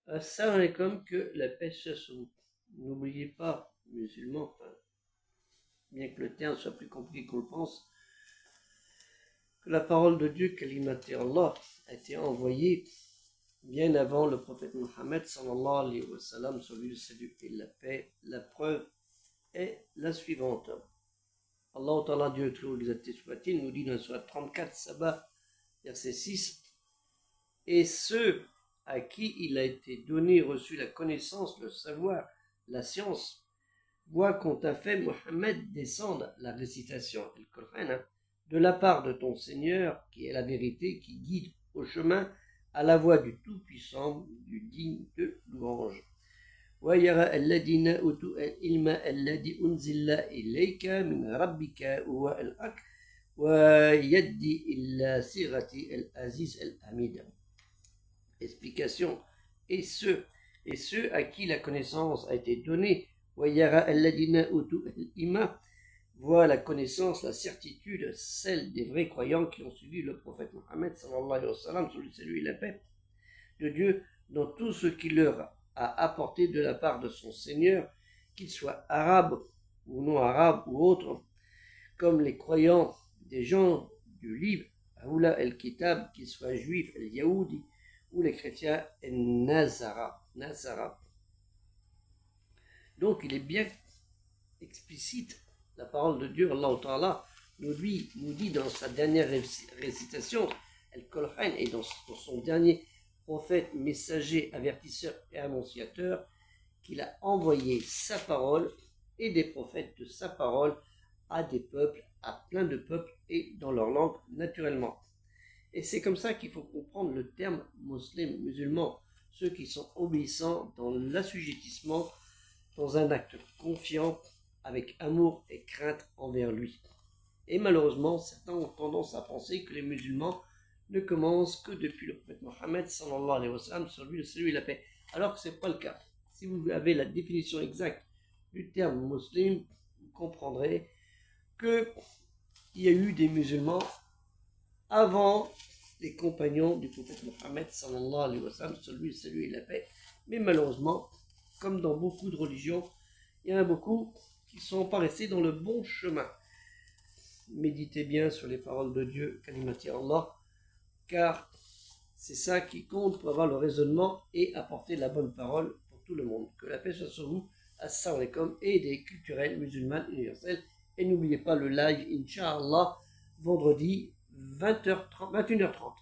Assalamu alaikum, que la paix soit sur vous. N'oubliez pas, musulmans, enfin, bien que le terme soit plus compliqué qu'on le pense, que la parole de Dieu, Kalimat Allah, a été envoyée bien avant le prophète Mohammed sallallahu alayhi wa sallam, sur lui le salut et la paix. La preuve est la suivante. Allah Ta'ala, Dieu tout exalté soit-il, nous dit dans la sourate 34, Sabah, verset 6, et ceux à qui il a été donné, reçu la connaissance, le savoir, la science, vois qu'on t'a fait, Mohammed, descendre la récitation, le Coran, de la part de ton Seigneur, qui est la vérité, qui guide au chemin à la voix du Tout-Puissant, du digne de louange. ويرى الذين أوتوا العلم الذي أنزل إليك من ربك هو الحق ويدي إلى صراط العزيز الحميد. Explication. Et ceux à qui la connaissance a été donnée, ويرى الذين أوتوا العلم, voient la connaissance, la certitude, celle des vrais croyants qui ont suivi le prophète Mohammed sallallahu alayhi wa sallam, sur le salut et la paix de Dieu, dans tout ce qu'il leur a apporté de la part de son Seigneur, qu'ils soient arabes ou non arabes ou autres, comme les croyants des gens du livre, Aoula el-Kitab, qu'ils soient juifs, el-Yaoudi, ou les chrétiens, el-Nazara. Donc il est bien explicite, la parole de Dieu, Allah Ta'ala, nous dit dans sa dernière récitation, El-Qur'an, et dans son dernier prophète, messager, avertisseur et annonciateur, qu'il a envoyé sa parole et des prophètes de sa parole à des peuples, à plein de peuples et dans leur langue naturellement. Et c'est comme ça qu'il faut comprendre le terme musulman, ceux qui sont obéissants dans l'assujettissement, dans un acte confiant, avec amour et crainte envers lui. Et malheureusement, certains ont tendance à penser que les musulmans ne commencent que depuis le prophète Mohammed sallallahu alayhi wa sallam, sur lui le salut et la paix, alors que ce n'est pas le cas. Si vous avez la définition exacte du terme musulman, vous comprendrez qu'il y a eu des musulmans avant les compagnons du prophète Mohammed sallallahu alayhi wa sallam, sur lui le salut et la paix, mais malheureusement, comme dans beaucoup de religions, il y en a beaucoup qui ne sont pas restés dans le bon chemin. Méditez bien sur les paroles de Dieu, Kalimati Allah, car c'est ça qui compte pour avoir le raisonnement et apporter la bonne parole pour tout le monde. Que la paix soit sur vous, assalamu alaikum, et des culturels musulmans universels. Et n'oubliez pas le live, Inch'Allah, vendredi 20h30, 21h30.